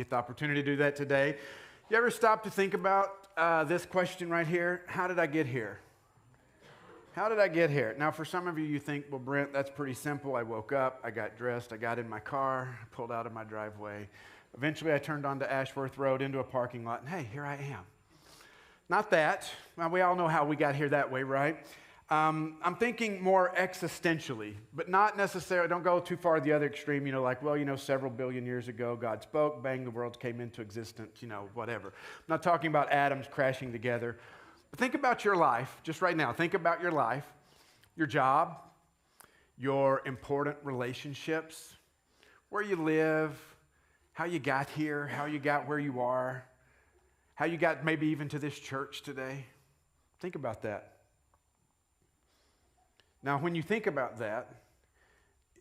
Get the opportunity to do that today. You ever stop to think about this question right here? How did I get here? How did I get here? Now, for some of you, you think, well, Brent, that's pretty simple. I woke up, I got dressed, I got in my car, pulled out of my driveway. Eventually, I turned onto Ashworth Road into a parking lot, and hey, here I am. Not that. Well, we all know how we got here that way, right? I'm thinking more existentially, but not necessarily, don't go too far the other extreme, several billion years ago, God spoke, bang, the world came into existence, whatever. I'm not talking about atoms crashing together. But think about your life, just right now. Think about your life, your job, your important relationships, where you live, how you got here, how you got where you are, how you got maybe even to this church today. Think about that. Now, when you think about that,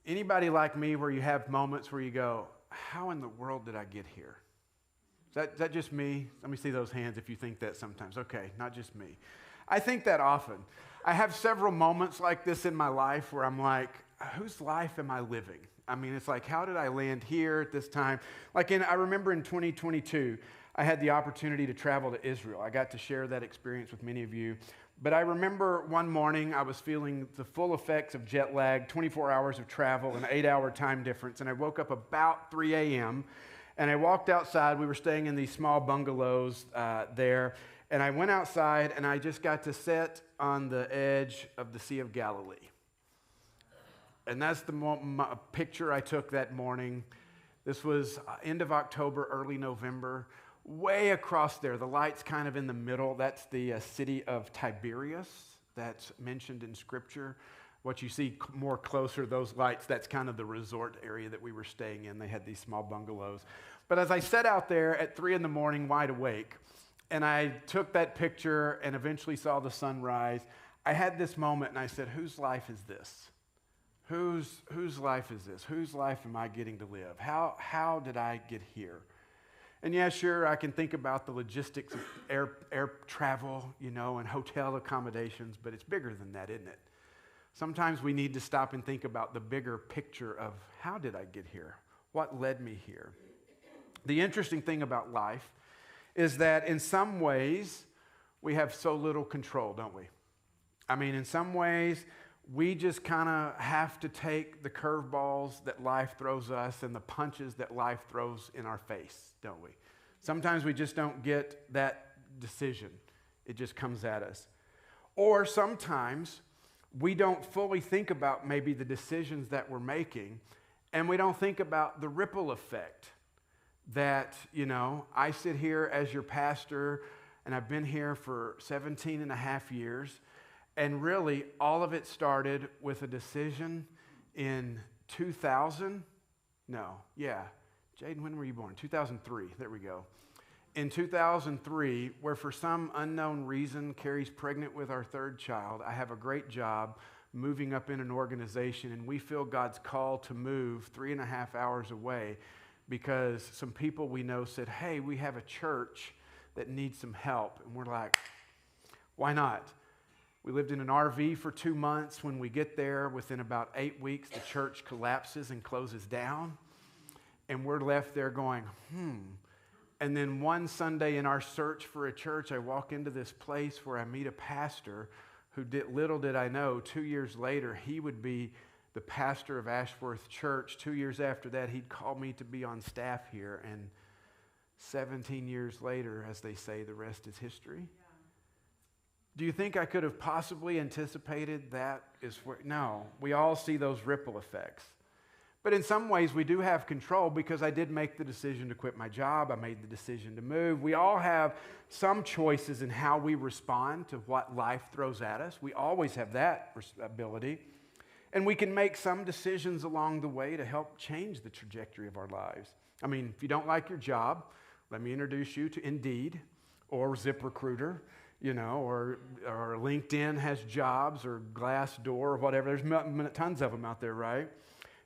anybody like me where you have moments where you go, how in the world did I get here? Is that just me? Let me see those hands if you think that sometimes. Okay, not just me. I think that often. I have several moments like this in my life where I'm like, whose life am I living? I mean, it's like, how did I land here at this time? I remember in 2022, I had the opportunity to travel to Israel. I got to share that experience with many of you. But I remember one morning I was feeling the full effects of jet lag, 24 hours of travel, an 8-hour time difference. And I woke up about 3 a.m. and I walked outside. We were staying in these small bungalows there. And I went outside and I just got to sit on the edge of the Sea of Galilee. And that's the picture I took that morning. This was end of October, early November. Way across there, the light's kind of in the middle. That's the city of Tiberias that's mentioned in Scripture. What you see more closer, those lights, that's kind of the resort area that we were staying in. They had these small bungalows. But as I sat out there at 3 a.m, wide awake, and I took that picture and eventually saw the sunrise, I had this moment and I said, whose life is this? Whose life is this? Whose life am I getting to live? How did I get here? And yeah, sure, I can think about the logistics of air travel, and hotel accommodations, but it's bigger than that, isn't it? Sometimes we need to stop and think about the bigger picture of how did I get here? What led me here? The interesting thing about life is that in some ways, we have so little control, don't we? I mean, in some ways, we just kind of have to take the curveballs that life throws us and the punches that life throws in our face, don't we? Sometimes we just don't get that decision. It just comes at us. Or sometimes we don't fully think about maybe the decisions that we're making, and we don't think about the ripple effect that, I sit here as your pastor, and I've been here for 17 and a half years. And really, all of it started with a decision in 2000. Jaden, when were you born? 2003. There we go. In 2003, where for some unknown reason, Carrie's pregnant with our third child. I have a great job moving up in an organization, and we feel God's call to move 3.5 hours away because some people we know said, hey, we have a church that needs some help. And we're like, why not? We lived in an RV for 2 months. When we get there, within about 8 weeks, the church collapses and closes down. And we're left there going, And then one Sunday in our search for a church, I walk into this place where I meet a pastor who little did I know, 2 years later, he would be the pastor of Ashworth Church. 2 years after that, he'd call me to be on staff here. And 17 years later, as they say, the rest is history. Do you think I could have possibly anticipated that? No, we all see those ripple effects. But in some ways, we do have control because I did make the decision to quit my job. I made the decision to move. We all have some choices in how we respond to what life throws at us. We always have that ability. And we can make some decisions along the way to help change the trajectory of our lives. I mean, if you don't like your job, let me introduce you to Indeed or ZipRecruiter. Or LinkedIn has jobs, or Glassdoor, or whatever. There's tons of them out there, right?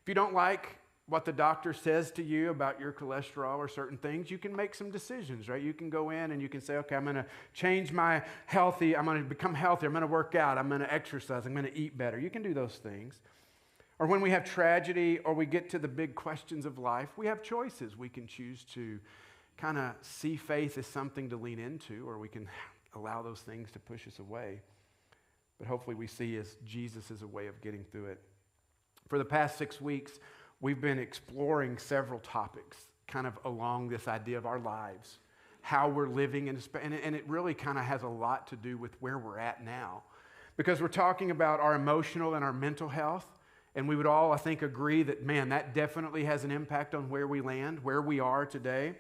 If you don't like what the doctor says to you about your cholesterol or certain things, you can make some decisions, right? You can go in and you can say, okay, I'm going to change I'm going to become healthier, I'm going to work out, I'm going to exercise, I'm going to eat better. You can do those things. Or when we have tragedy or we get to the big questions of life, we have choices. We can choose to kind of see faith as something to lean into, or we can allow those things to push us away. But hopefully we see as Jesus as a way of getting through it. For the past 6 weeks, we've been exploring several topics kind of along this idea of our lives, how we're living, and it really kind of has a lot to do with where we're at now. Because we're talking about our emotional and our mental health, and we would all, I think, agree that, man, that definitely has an impact on where we land, where we are today.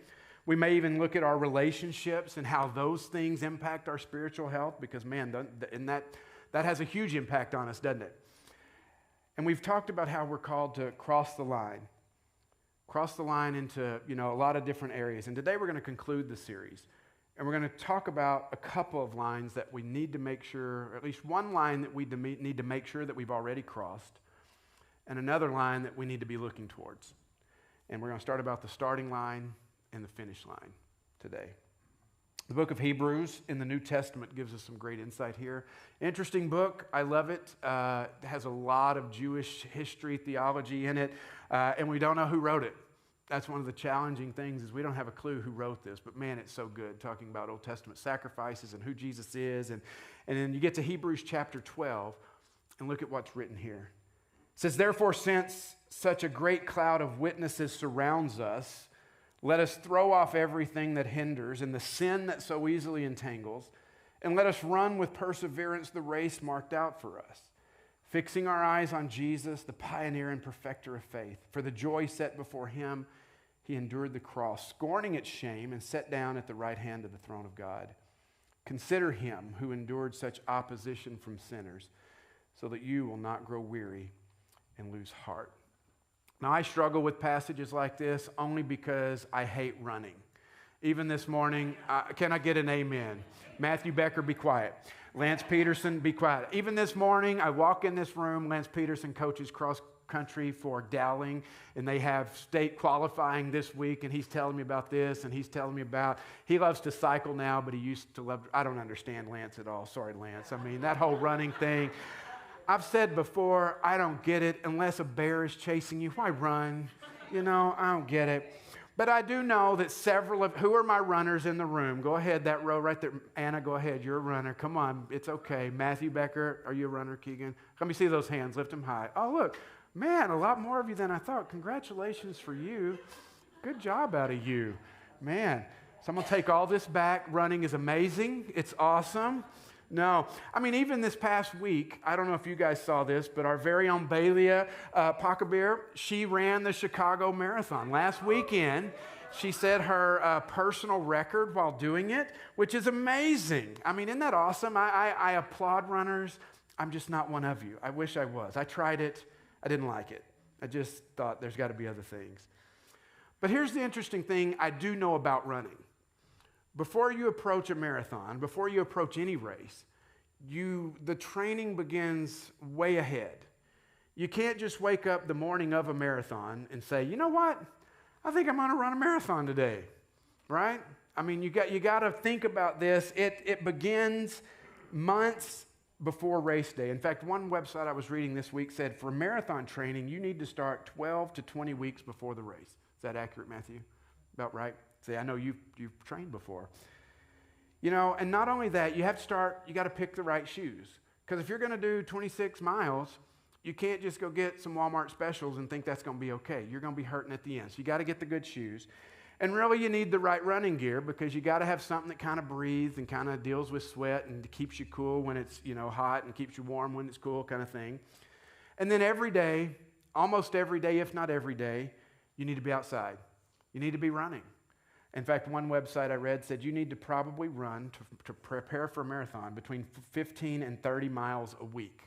We may even look at our relationships and how those things impact our spiritual health, because, man, and that has a huge impact on us, doesn't it? And we've talked about how we're called to cross the line into, a lot of different areas. And today we're going to conclude the series. And we're going to talk about a couple of lines that we need to make sure, or at least one line that we need to make sure that we've already crossed, and another line that we need to be looking towards. And we're going to start about the starting line and the finish line today. The book of Hebrews in the New Testament gives us some great insight here. Interesting book. I love it. It has a lot of Jewish history, theology in it, and we don't know who wrote it. That's one of the challenging things, is we don't have a clue who wrote this, but man, it's so good, talking about Old Testament sacrifices and who Jesus is. And then you get to Hebrews chapter 12 and look at what's written here. It says, "Therefore, since such a great cloud of witnesses surrounds us, let us throw off everything that hinders and the sin that so easily entangles, and let us run with perseverance the race marked out for us, fixing our eyes on Jesus, the pioneer and perfecter of faith. For the joy set before him, he endured the cross, scorning its shame, and sat down at the right hand of the throne of God. Consider him who endured such opposition from sinners, so that you will not grow weary and lose heart." Now, I struggle with passages like this only because I hate running. Even this morning, can I get an amen? Matthew Becker, be quiet. Lance Peterson, be quiet. Even this morning, I walk in this room. Lance Peterson coaches cross country for Dowling, and they have state qualifying this week, and he's telling me about this, and he's telling me about, he loves to cycle now, but he used to love, I don't understand Lance at all. Sorry, Lance. I mean, that whole running thing. I've said before, I don't get it. Unless a bear is chasing you, why run? I don't get it. But I do know that who are my runners in the room? Go ahead, that row right there. Anna, go ahead. You're a runner. Come on. It's okay. Matthew Becker, are you a runner, Keegan? Let me see those hands. Lift them high. Oh, look. Man, a lot more of you than I thought. Congratulations for you. Good job out of you. Man, so I'm going to take all this back. Running is amazing. It's awesome. No, I mean, even this past week, I don't know if you guys saw this, but our very own Bailey Pacabir, she ran the Chicago Marathon. Last weekend, she set her personal record while doing it, which is amazing. I mean, isn't that awesome? I applaud runners. I'm just not one of you. I wish I was. I tried it. I didn't like it. I just thought there's got to be other things. But here's the interesting thing I do know about running. Before you approach a marathon, before you approach any race, the training begins way ahead. You can't just wake up the morning of a marathon and say, you know what? I think I'm going to run a marathon today, right? I mean, you got to think about this. It begins months before race day. In fact, one website I was reading this week said for marathon training, you need to start 12 to 20 weeks before the race. Is that accurate, Matthew? About right? See, I know you've trained before. And not only that, you got to pick the right shoes. Because if you're going to do 26 miles, you can't just go get some Walmart specials and think that's going to be okay. You're going to be hurting at the end. So you got to get the good shoes. And really, you need the right running gear because you got to have something that kind of breathes and kind of deals with sweat and keeps you cool when it's, hot and keeps you warm when it's cool kind of thing. And then every day, almost every day, if not every day, you need to be outside. You need to be running. In fact, one website I read said you need to probably run to prepare for a marathon between 15 and 30 miles a week.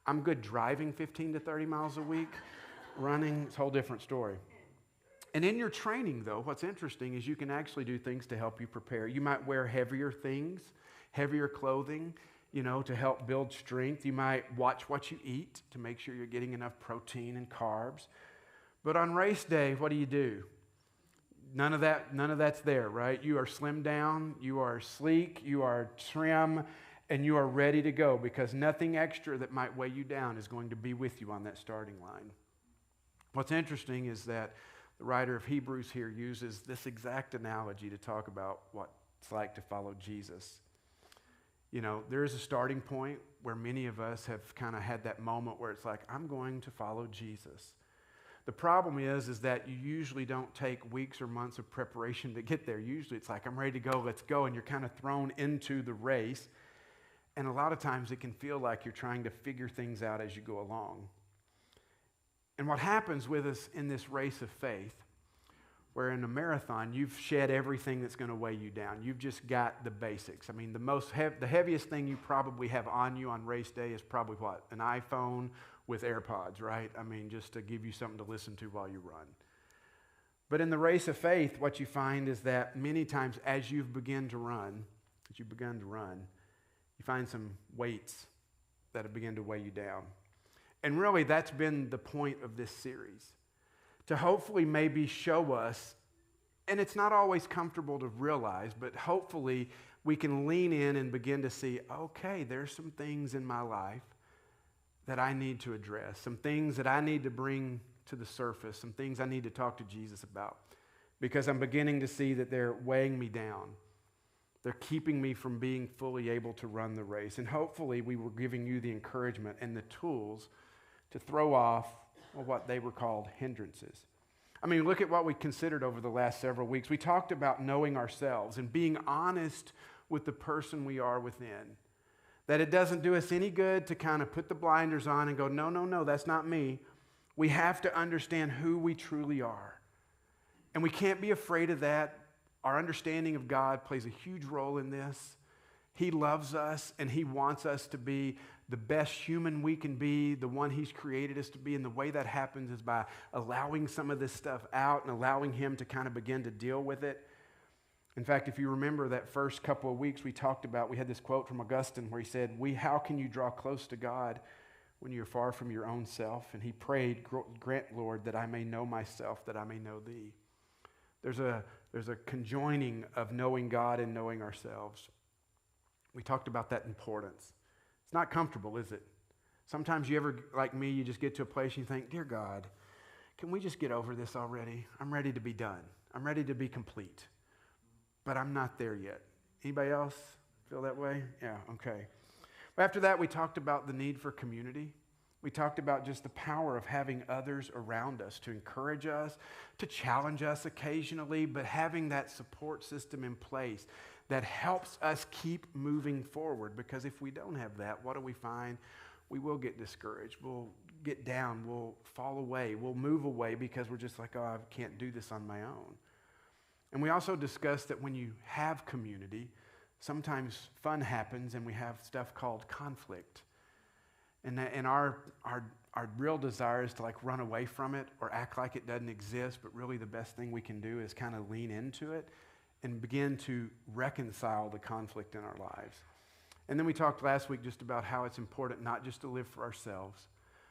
I'm good driving 15 to 30 miles a week. Running, it's a whole different story. And in your training, though, what's interesting is you can actually do things to help you prepare. You might wear heavier things, heavier clothing, to help build strength. You might watch what you eat to make sure you're getting enough protein and carbs. But on race day, what do? None of that's there, right? You are slimmed down, you are sleek, you are trim, and you are ready to go because nothing extra that might weigh you down is going to be with you on that starting line. What's interesting is that The writer of Hebrews here uses this exact analogy to talk about what it's like to follow Jesus. You know, there is a starting point where many of us have kind of had that moment where it's like, I'm going to follow Jesus. The problem is that you usually don't take weeks or months of preparation to get there. Usually it's like, I'm ready to go, let's go, and you're kind of thrown into the race. And a lot of times it can feel like you're trying to figure things out as you go along. And what happens with us in this race of faith, where in a marathon, you've shed everything that's going to weigh you down. You've just got the basics. I mean, the heaviest thing you probably have on you on race day is probably what? An iPhone with AirPods, right? I mean, just to give you something to listen to while you run. But in the race of faith, what you find is that many times as you've begun to run, you find some weights that have begun to weigh you down. And really, that's been the point of this series. To hopefully maybe show us, and it's not always comfortable to realize, but hopefully we can lean in and begin to see, okay, there's some things in my life that I need to address, some things that I need to bring to the surface, some things I need to talk to Jesus about, because I'm beginning to see that they're weighing me down. They're keeping me from being fully able to run the race. And hopefully we were giving you the encouragement and the tools to throw off what they were called hindrances. I mean, look at what we considered over the last several weeks. We talked about knowing ourselves and being honest with the person we are within. That it doesn't do us any good to kind of put the blinders on and go, no, that's not me. We have to understand who we truly are. And we can't be afraid of that. Our understanding of God plays a huge role in this. He loves us and He wants us to be the best human we can be, the one He's created us to be. And the way that happens is by allowing some of this stuff out and allowing Him to kind of begin to deal with it. In fact, if you remember that first couple of weeks we had this quote from Augustine where he said, how can you draw close to God when you're far from your own self? And he prayed, grant, Lord, that I may know myself, that I may know Thee. There's a conjoining of knowing God and knowing ourselves. We talked about that importance. It's not comfortable, is it? Sometimes you ever, like me, you just get to a place and you think, dear God, can we just get over this already? I'm ready to be done. I'm ready to be complete. But I'm not there yet. Anybody else feel that way? Yeah, okay. After that, we talked about the need for community. We talked about just the power of having others around us to encourage us, to challenge us occasionally, but having that support system in place that helps us keep moving forward. Because if we don't have that, what do we find? We will get discouraged. We'll get down. We'll fall away. We'll move away because we're just like, I can't do this on my own. And we also discussed that when you have community, sometimes fun happens and we have stuff called conflict. And our real desire is to like run away from it or act like it doesn't exist, but really the best thing we can do is kind of lean into it and begin to reconcile the conflict in our lives. And then we talked last week just about how it's important not just to live for ourselves,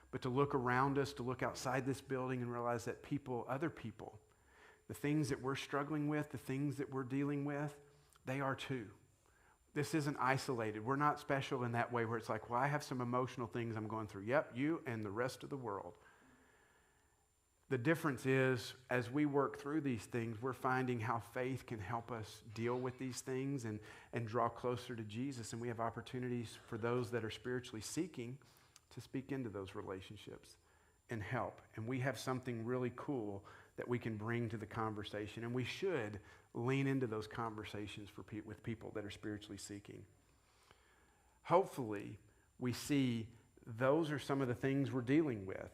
but to look around us, to look outside this building and realize that other people, the things that we're struggling with, the things that we're dealing with, they are too. This isn't isolated. We're not special in that way where it's like, well, I have some emotional things I'm going through. Yep, you and the rest of the world. The difference is, as we work through these things, we're finding how faith can help us deal with these things and draw closer to Jesus. And we have opportunities for those that are spiritually seeking to speak into those relationships and help. And we have something really cool that we can bring to the conversation. And we should lean into those conversations with people that are spiritually seeking. Hopefully, we see those are some of the things we're dealing with.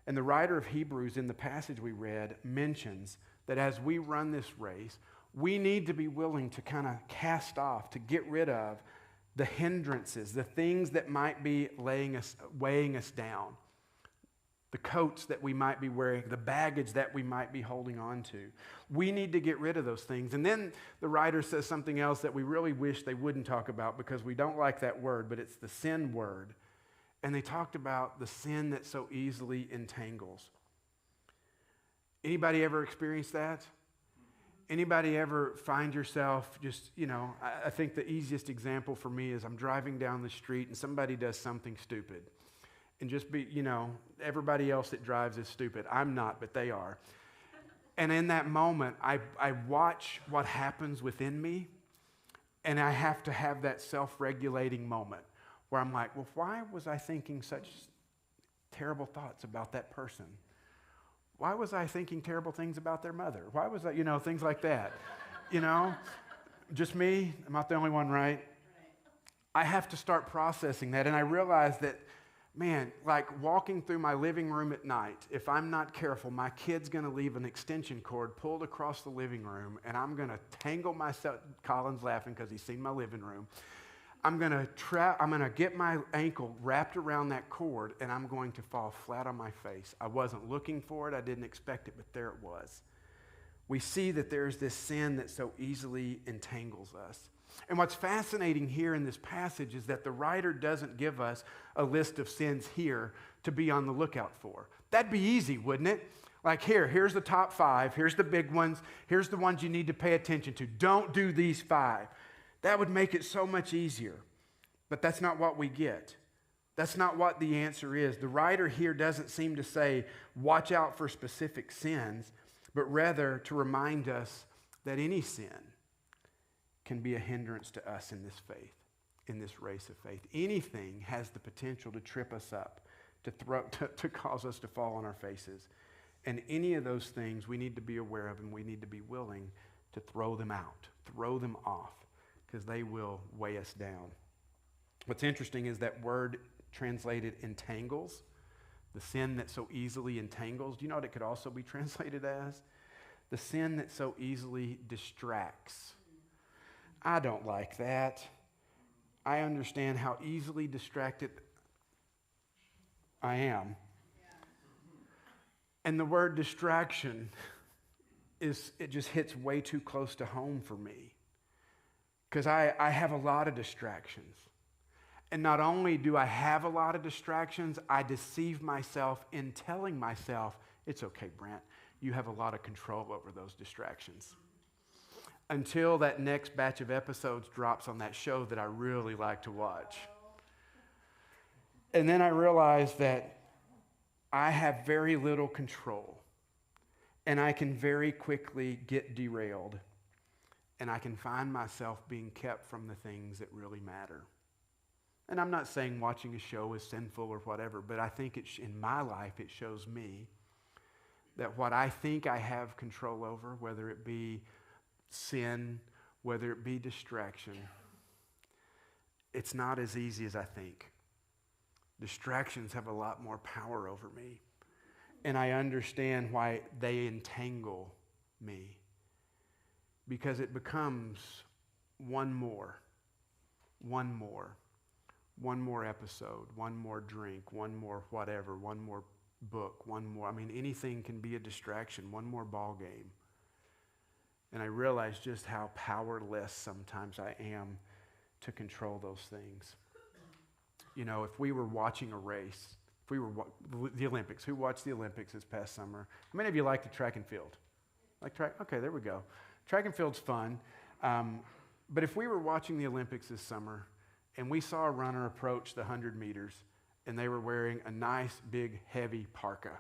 And the writer of Hebrews in the passage we read mentions that as we run this race, we need to be willing to kind of cast off, to get rid of the hindrances, the things that might be weighing us down, the coats that we might be wearing, the baggage that we might be holding on to. We need to get rid of those things. And then the writer says something else that we really wish they wouldn't talk about because we don't like that word, but it's the sin word. And they talked about the sin that so easily entangles. Anybody ever experienced that? Anybody ever find yourself just, I think the easiest example for me is I'm driving down the street and somebody does something stupid. And just everybody else that drives is stupid. I'm not, but they are. And in that moment, I watch what happens within me, and I have to have that self-regulating moment where I'm like, well, why was I thinking such terrible thoughts about that person? Why was I thinking terrible things about their mother? Why was I, things like that? Just me? I'm not the only one, right? I have to start processing that, and I realize that, man, like walking through my living room at night, if I'm not careful, my kid's going to leave an extension cord pulled across the living room, and I'm going to tangle myself. Colin's laughing because he's seen my living room. I'm going to get my ankle wrapped around that cord, and I'm going to fall flat on my face. I wasn't looking for it. I didn't expect it, but there it was. We see that there's this sin that so easily entangles us. And what's fascinating here in this passage is that the writer doesn't give us a list of sins here to be on the lookout for. That'd be easy, wouldn't it? Like here's the top 5, here's the big ones, here's the ones you need to pay attention to. Don't do these 5. That would make it so much easier. But that's not what we get. That's not what the answer is. The writer here doesn't seem to say, watch out for specific sins, but rather to remind us that any sin can be a hindrance to us in this faith, in this race of faith. Anything has the potential to trip us up, to cause us to fall on our faces. And any of those things we need to be aware of, and we need to be willing to throw them out, throw them off, because they will weigh us down. What's interesting is that word translated entangles, the sin that so easily entangles. Do you know what it could also be translated as? The sin that so easily distracts. I don't like that. I understand how easily distracted I am. And the word distraction it just hits way too close to home for me. Because I have a lot of distractions. And not only do I have a lot of distractions, I deceive myself in telling myself, it's okay, Brent, you have a lot of control over those distractions. Until that next batch of episodes drops on that show that I really like to watch. And then I realize that I have very little control, and I can very quickly get derailed, and I can find myself being kept from the things that really matter. And I'm not saying watching a show is sinful or whatever, but I think in my life it shows me that what I think I have control over, whether it be sin, whether it be distraction, it's not as easy as I think. Distractions have a lot more power over me. And I understand why they entangle me. Because it becomes one more episode, one more drink, one more whatever, one more book, anything can be a distraction, one more ball game. And I realize just how powerless sometimes I am to control those things. If we were watching a race, if we were the Olympics, who watched the Olympics this past summer? How many of you like the track and field? Like track? Okay, there we go. Track and field's fun. But if we were watching the Olympics this summer and we saw a runner approach the 100 meters and they were wearing a nice, big, heavy parka,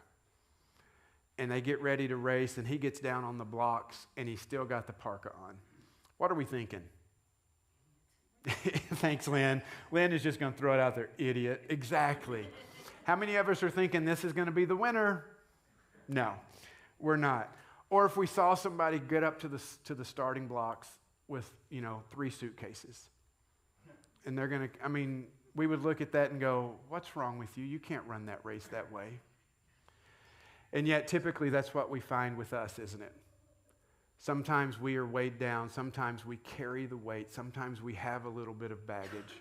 and they get ready to race, and he gets down on the blocks, and he's still got the parka on. What are we thinking? Thanks, Lynn. Lynn is just going to throw it out there. Idiot. Exactly. How many of us are thinking this is going to be the winner? No, we're not. Or if we saw somebody get up to the starting blocks with, 3 suitcases, and they're going to, we would look at that and go, what's wrong with you? You can't run that race that way. And yet, typically, that's what we find with us, isn't it? Sometimes we are weighed down. Sometimes we carry the weight. Sometimes we have a little bit of baggage.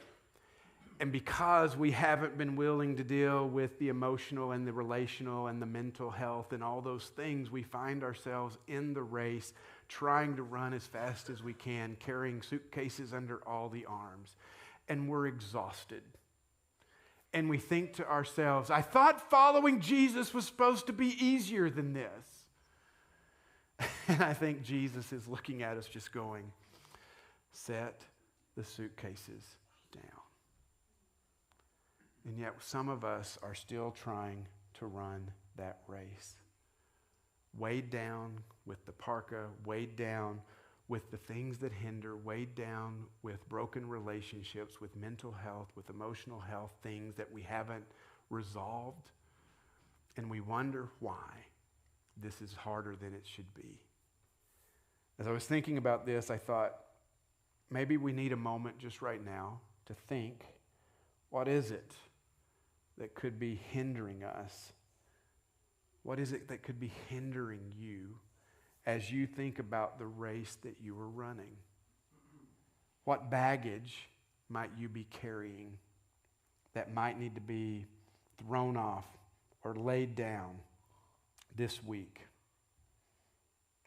And because we haven't been willing to deal with the emotional and the relational and the mental health and all those things, we find ourselves in the race trying to run as fast as we can, carrying suitcases under all the arms. And we're exhausted. And we think to ourselves, I thought following Jesus was supposed to be easier than this. And I think Jesus is looking at us just going, set the suitcases down. And yet some of us are still trying to run that race. weighed down with the parka, weighed down with the things that hinder, weighed down with broken relationships, with mental health, with emotional health, things that we haven't resolved, and we wonder why this is harder than it should be. As I was thinking about this, I thought, maybe we need a moment just right now to think, what is it that could be hindering us? What is it that could be hindering you as you think about the race that you are running? What baggage might you be carrying that might need to be thrown off or laid down this week?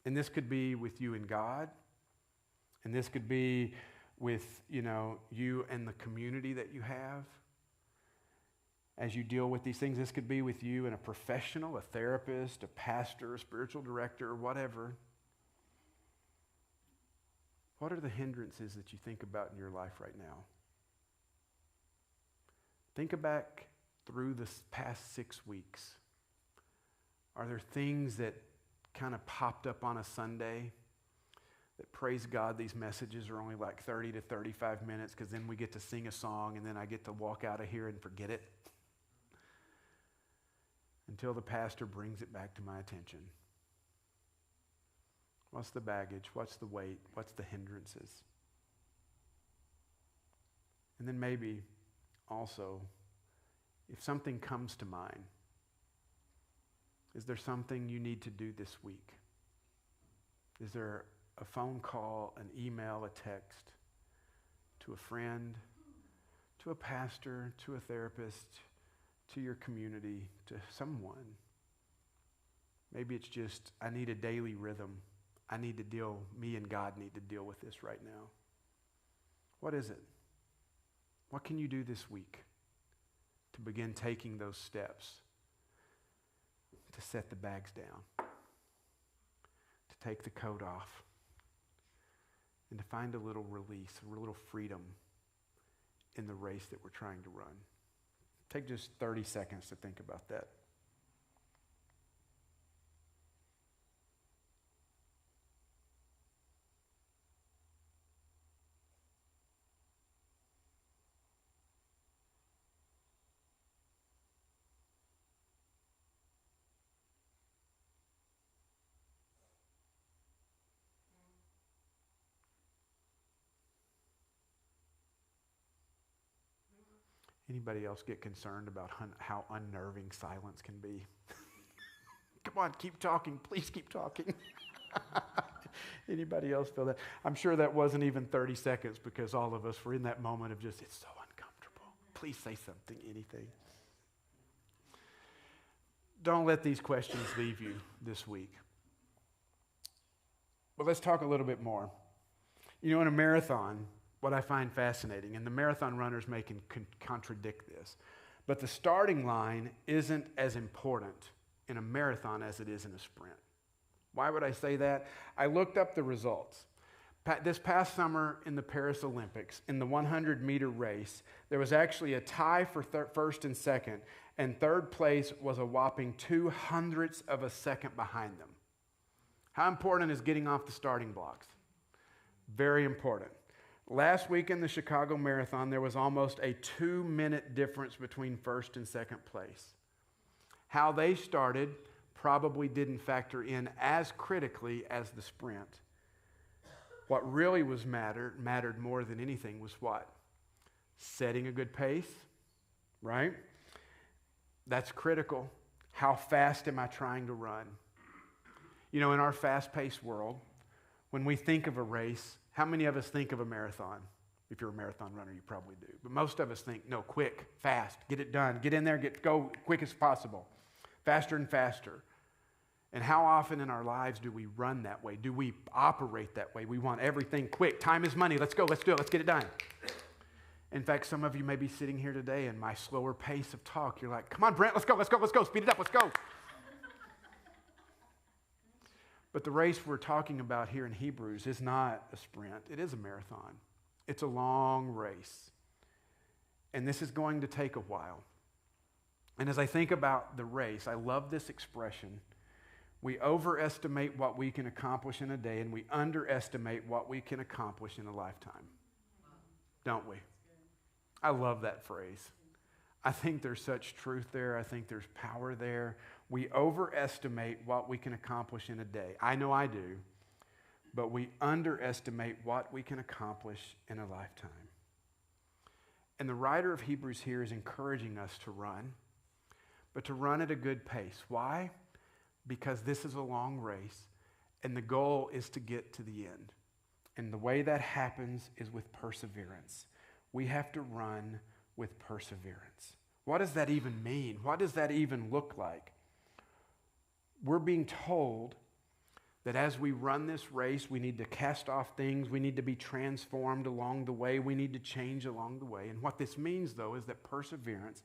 And this could be with you and God, and this could be with, you and the community that you have. As you deal with these things, this could be with you and a professional, a therapist, a pastor, a spiritual director, whatever. What are the hindrances that you think about in your life right now? Think back through this past 6 weeks. Are there things that kind of popped up on a Sunday that, praise God, these messages are only like 30 to 35 minutes because then we get to sing a song and then I get to walk out of here and forget it until the pastor brings it back to my attention? What's the baggage? What's the weight? What's the hindrances? And then maybe also, if something comes to mind, is there something you need to do this week? Is there a phone call, an email, a text to a friend, to a pastor, to a therapist, to your community, to someone? Maybe it's just, I need a daily rhythm. Me and God need to deal with this right now. What is it? What can you do this week to begin taking those steps to set the bags down, to take the coat off, and to find a little release, a little freedom in the race that we're trying to run? Take just 30 seconds to think about that. Anybody else get concerned about how unnerving silence can be? Come on, keep talking. Please keep talking. Anybody else feel that? I'm sure that wasn't even 30 seconds because all of us were in that moment of just, it's so uncomfortable. Please say something, anything. Don't let these questions leave you this week. But let's talk a little bit more. In a marathon, what I find fascinating, and the marathon runners may contradict this, but the starting line isn't as important in a marathon as it is in a sprint. Why would I say that? I looked up the results. This past summer in the Paris Olympics, in the 100-meter race, there was actually a tie for first and second, and third place was a whopping 0.02 of a second behind them. How important is getting off the starting blocks? Very important. Last week in the Chicago Marathon, there was almost a 2-minute difference between first and second place. How they started probably didn't factor in as critically as the sprint. What really mattered more than anything was what? Setting a good pace, right? That's critical. How fast am I trying to run? In our fast-paced world, when we think of a race, how many of us think of a marathon? If you're a marathon runner, you probably do. But most of us think, no, quick, fast, get it done, get in there, go quick as possible, faster and faster. And how often in our lives do we run that way? Do we operate that way? We want everything quick. Time is money. Let's go, let's do it, let's get it done. In fact, some of you may be sitting here today in my slower pace of talk. You're like, come on, Brent, let's go, speed it up, let's go. But the race we're talking about here in Hebrews is not a sprint. It is a marathon. It's a long race. And this is going to take a while. And as I think about the race, I love this expression We overestimate what we can accomplish in a day, and we underestimate what we can accomplish in a lifetime. Don't we? I love that phrase. I think there's such truth there. I think there's power there. We overestimate what we can accomplish in a day. I know I do. But we underestimate what we can accomplish in a lifetime. And the writer of Hebrews here is encouraging us to run, but to run at a good pace. Why? Because this is a long race, and the goal is to get to the end. And the way that happens is with perseverance. We have to run with perseverance. What does that even mean? What does that even look like? We're being told that as we run this race, we need to cast off things. We need to be transformed along the way. We need to change along the way. And what this means, though, is that perseverance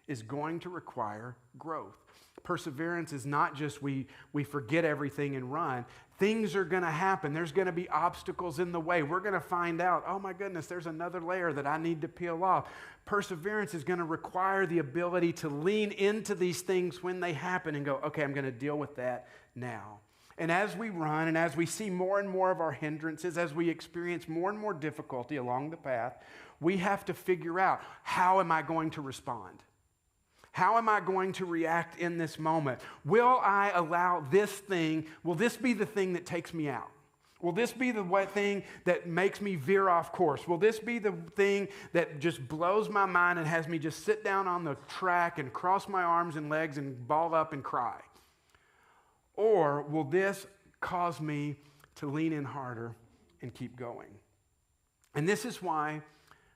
is going to require growth. Perseverance is not just we forget everything and run. Things are going to happen. There's going to be obstacles in the way. We're going to find out, oh my goodness, there's another layer that I need to peel off. Perseverance is going to require the ability to lean into these things when they happen and go, okay, I'm going to deal with that now. And as we run and as we see more and more of our hindrances, as we experience more and more difficulty along the path, we have to figure out, how am I going to respond? How am I going to react in this moment? Will I allow this thing, will this be the thing that takes me out? Will this be the thing that makes me veer off course? Will this be the thing that just blows my mind and has me just sit down on the track and cross my arms and legs and ball up and cry? Or will this cause me to lean in harder and keep going? And this is why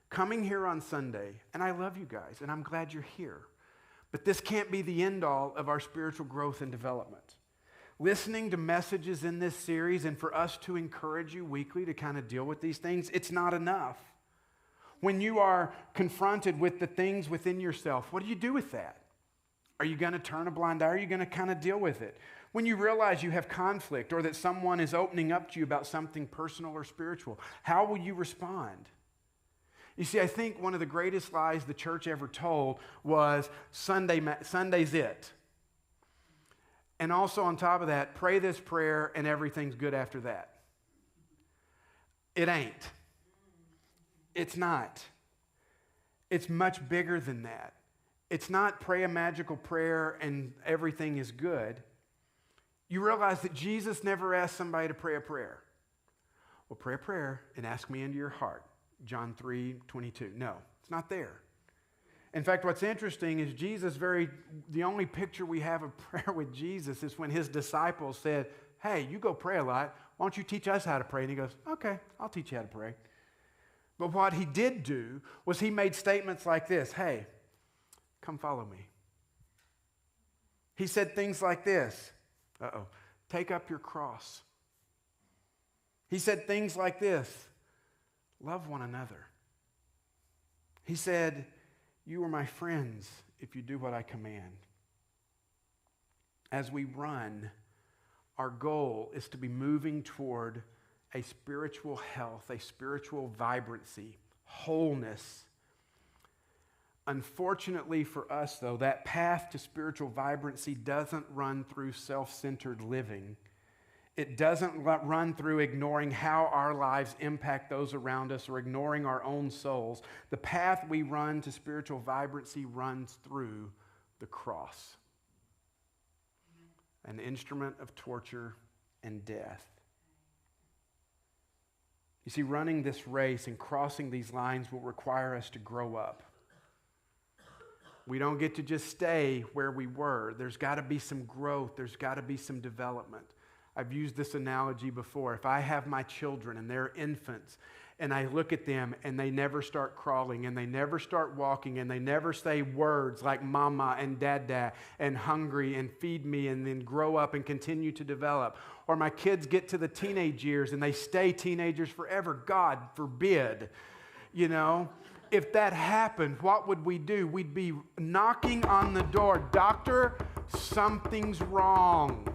coming here on Sunday, and I love you guys, and I'm glad you're here, but this can't be the end all of our spiritual growth and development. Listening to messages in this series and for us to encourage you weekly to kind of deal with these things, it's not enough. When you are confronted with the things within yourself, what do you do with that? Are you going to turn a blind eye? Are you going to kind of deal with it? When you realize you have conflict or that someone is opening up to you about something personal or spiritual, how will you respond? You see, I think one of the greatest lies the church ever told was Sunday's it. And also on top of that, pray this prayer and everything's good after that. It ain't. It's not. It's much bigger than that. It's not pray a magical prayer and everything is good. You realize that Jesus never asked somebody to pray a prayer. Well, pray a prayer and ask me into your heart. John 3:22. No, it's not there. In fact, what's interesting is the only picture we have of prayer with Jesus is when his disciples said, hey, you go pray a lot. Why don't you teach us how to pray? And he goes, okay, I'll teach you how to pray. But what he did do was he made statements like this. Hey, come follow me. He said things like this. Take up your cross. He said things like this. Love one another. He said, you are my friends if you do what I command. As we run, our goal is to be moving toward a spiritual health, a spiritual vibrancy, wholeness. Unfortunately for us, though, that path to spiritual vibrancy doesn't run through self-centered living. It doesn't run through ignoring how our lives impact those around us or ignoring our own souls. The path we run to spiritual vibrancy runs through the cross, an instrument of torture and death. You see, running this race and crossing these lines will require us to grow up. We don't get to just stay where we were. There's got to be some growth. There's got to be some development. I've used this analogy before. If I have my children and they're infants and I look at them and they never start crawling and they never start walking and they never say words like mama and dada and hungry and feed me and then grow up and continue to develop. Or my kids get to the teenage years and they stay teenagers forever. God forbid, If that happened, what would we do? We'd be knocking on the door. Doctor, something's wrong.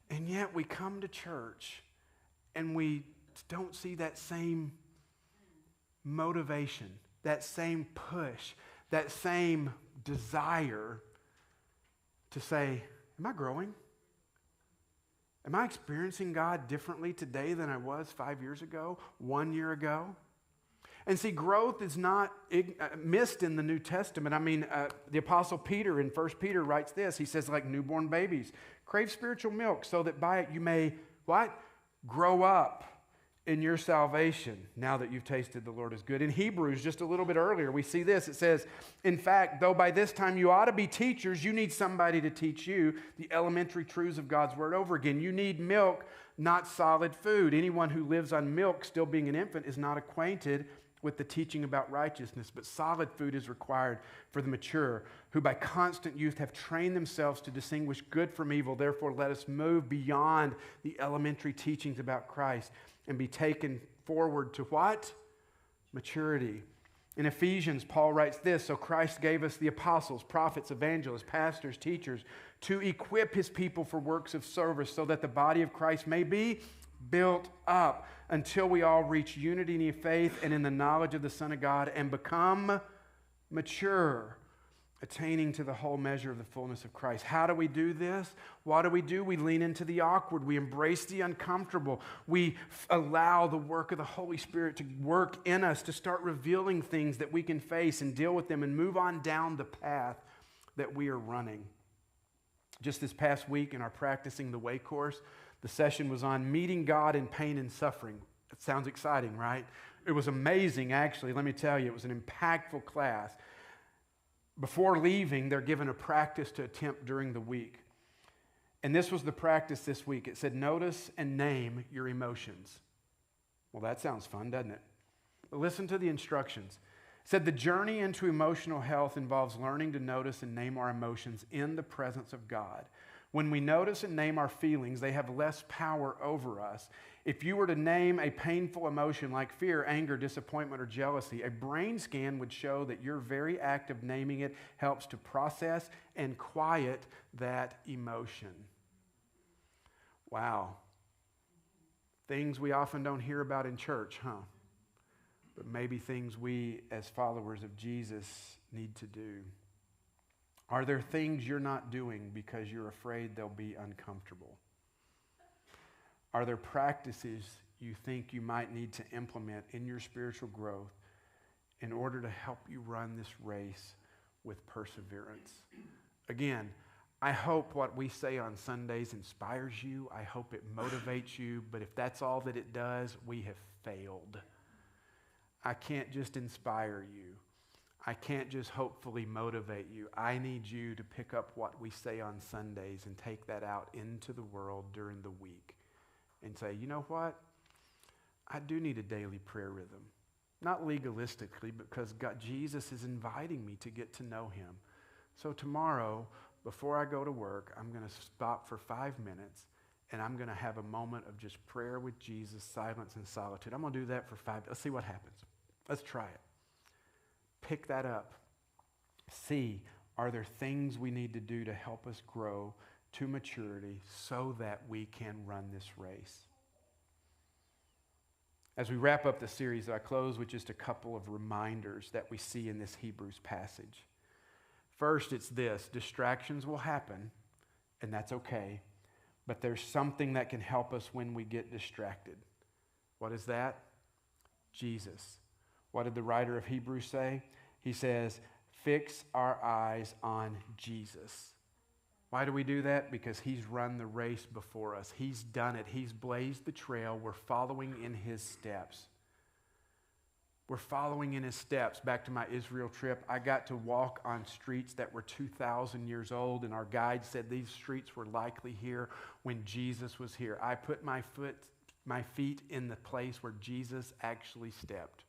And yet we come to church and we don't see that same motivation, that same push, that same desire to say, am I growing? Am I experiencing God differently today than I was 5 years ago, 1 year ago? And see, growth is not missed in the New Testament. I mean, the Apostle Peter in 1 Peter writes this. He says, like newborn babies, crave spiritual milk so that by it you may, what? Grow up in your salvation now that you've tasted the Lord is good. In Hebrews, just a little bit earlier, we see this. It says, in fact, though by this time you ought to be teachers, you need somebody to teach you the elementary truths of God's word over again. You need milk, not solid food. Anyone who lives on milk, still being an infant, is not acquainted with the teaching about righteousness, but solid food is required for the mature, who by constant use have trained themselves to distinguish good from evil. Therefore, let us move beyond the elementary teachings about Christ and be taken forward to what? Maturity. In Ephesians, Paul writes this, so Christ gave us the apostles, prophets, evangelists, pastors, teachers, to equip his people for works of service so that the body of Christ may be built up until we all reach unity in the faith and in the knowledge of the Son of God and become mature, attaining to the whole measure of the fullness of Christ. How do we do this? What do? We lean into the awkward. We embrace the uncomfortable. We allow the work of the Holy Spirit to work in us, to start revealing things that we can face and deal with them and move on down the path that we are running. Just this past week in our Practicing the Way course, the session was on meeting God in pain and suffering. It sounds exciting, right? It was amazing, actually. Let me tell you, it was an impactful class. Before leaving, they're given a practice to attempt during the week. And this was the practice this week. It said, notice and name your emotions. Well, that sounds fun, doesn't it? But listen to the instructions. It said, the journey into emotional health involves learning to notice and name our emotions in the presence of God. When we notice and name our feelings, they have less power over us. If you were to name a painful emotion like fear, anger, disappointment, or jealousy, a brain scan would show that your very act of naming it helps to process and quiet that emotion. Wow. Things we often don't hear about in church, huh? But maybe things we as followers of Jesus need to do. Are there things you're not doing because you're afraid they'll be uncomfortable? Are there practices you think you might need to implement in your spiritual growth in order to help you run this race with perseverance? Again, I hope what we say on Sundays inspires you. I hope it motivates you. But if that's all that it does, we have failed. I can't just inspire you. I can't just hopefully motivate you. I need you to pick up what we say on Sundays and take that out into the world during the week and say, you know what? I do need a daily prayer rhythm. Not legalistically, but because Jesus is inviting me to get to know him. So tomorrow, before I go to work, I'm going to stop for 5 minutes and I'm going to have a moment of just prayer with Jesus, silence and solitude. I'm going to do that for 5. Let's see what happens. Let's try it. Pick that up. See, are there things we need to do to help us grow to maturity so that we can run this race? As we wrap up the series, I close with just a couple of reminders that we see in this Hebrews passage. First, it's this: distractions will happen, and that's okay, but there's something that can help us when we get distracted. What is that? Jesus. What did the writer of Hebrews say? He says, fix our eyes on Jesus. Why do we do that? Because he's run the race before us. He's done it. He's blazed the trail. We're following in his steps. We're following in his steps. Back to my Israel trip, I got to walk on streets that were 2,000 years old, and our guide said these streets were likely here when Jesus was here. I put my feet in the place where Jesus actually stepped.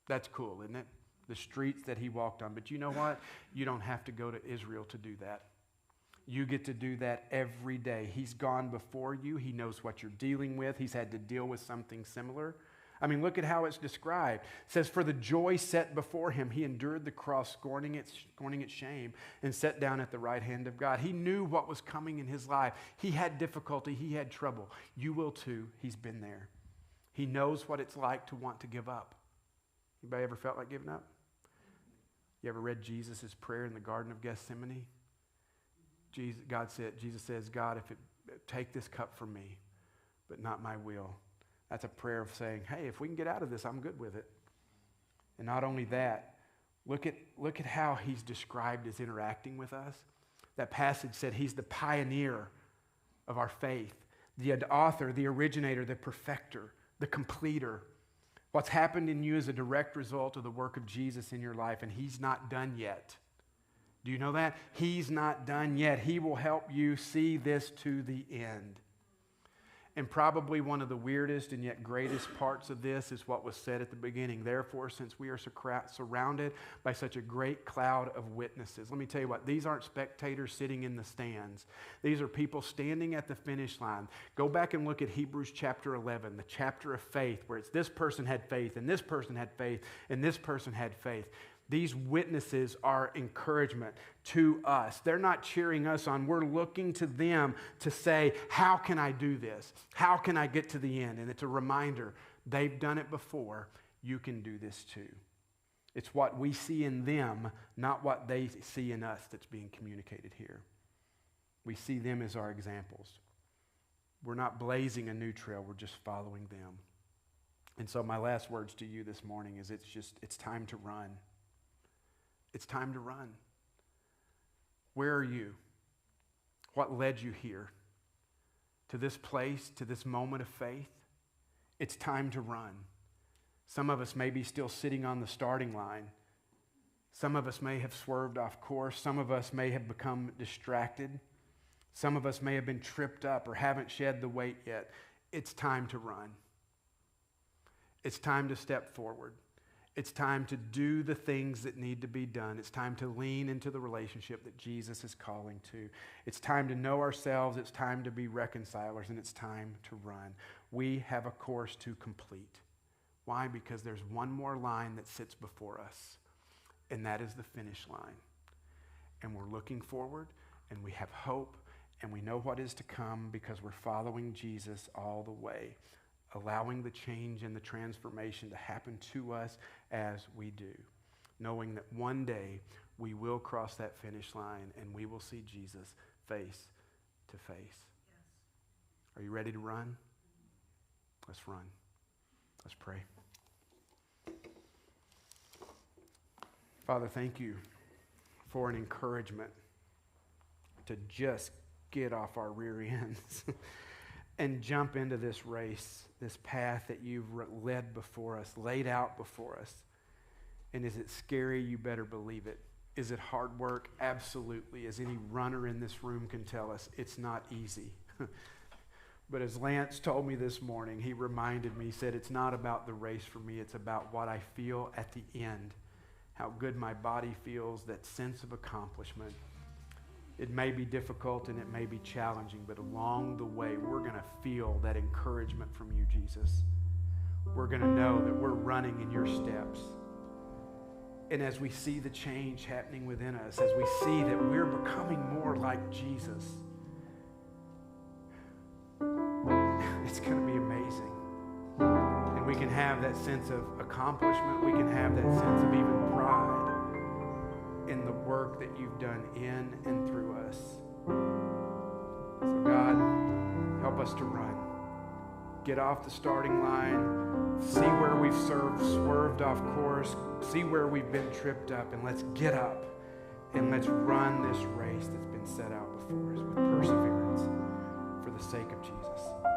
That's cool, isn't it? The streets that he walked on. But you know what? You don't have to go to Israel to do that. You get to do that every day. He's gone before you. He knows what you're dealing with. He's had to deal with something similar. I mean, look at how it's described. It says, for the joy set before him, he endured the cross, scorning its shame, and sat down at the right hand of God. He knew what was coming in his life. He had difficulty. He had trouble. You will too. He's been there. He knows what it's like to want to give up. Anybody ever felt like giving up? You ever read Jesus' prayer in the Garden of Gethsemane? Jesus says, God, if it take this cup from me, but not my will. That's a prayer of saying, hey, if we can get out of this, I'm good with it. And not only that, look at how he's described as interacting with us. That passage said he's the pioneer of our faith, the author, the originator, the perfecter, the completer. What's happened in you is a direct result of the work of Jesus in your life, and he's not done yet. Do you know that? He's not done yet. He will help you see this to the end. And probably one of the weirdest and yet greatest parts of this is what was said at the beginning. Therefore, since we are surrounded by such a great cloud of witnesses. Let me tell you what, these aren't spectators sitting in the stands. These are people standing at the finish line. Go back and look at Hebrews chapter 11, the chapter of faith, where it's this person had faith, and this person had faith, and this person had faith. These witnesses are encouragement to us. They're not cheering us on. We're looking to them to say, how can I do this? How can I get to the end? And it's a reminder, they've done it before. You can do this too. It's what we see in them, not what they see in us, that's being communicated here. We see them as our examples. We're not blazing a new trail. We're just following them. And so my last words to you this morning is it's time to run. It's time to run. Where are you? What led you here? To this place, to this moment of faith? It's time to run. Some of us may be still sitting on the starting line. Some of us may have swerved off course. Some of us may have become distracted. Some of us may have been tripped up or haven't shed the weight yet. It's time to run. It's time to step forward. It's time to do the things that need to be done. It's time to lean into the relationship that Jesus is calling to. It's time to know ourselves. It's time to be reconcilers, and it's time to run. We have a course to complete. Why? Because there's one more line that sits before us, and that is the finish line. And we're looking forward, and we have hope, and we know what is to come because we're following Jesus all the way, allowing the change and the transformation to happen to us as we do, knowing that one day we will cross that finish line and we will see Jesus face to face. Yes. Are you ready to run? Let's run. Let's pray. Father, thank you for an encouragement to just get off our rear ends and jump into this race, this path that you've led before us, laid out before us. And is it scary? You better believe it. Is it hard work? Absolutely. As any runner in this room can tell us, it's not easy. But as Lance told me this morning, he reminded me, he said, it's not about the race for me, it's about what I feel at the end, how good my body feels, that sense of accomplishment. It may be difficult and it may be challenging, but along the way, we're going to feel that encouragement from you, Jesus. We're going to know that we're running in your steps. And as we see the change happening within us, as we see that we're becoming more like Jesus, it's going to be amazing. And we can have that sense of accomplishment. We can have that sense of even pride in the work that you've done in and through us. So God, help us to run. Get off the starting line. See where we've swerved off course. See where we've been tripped up. And let's get up and let's run this race that's been set out before us with perseverance for the sake of Jesus.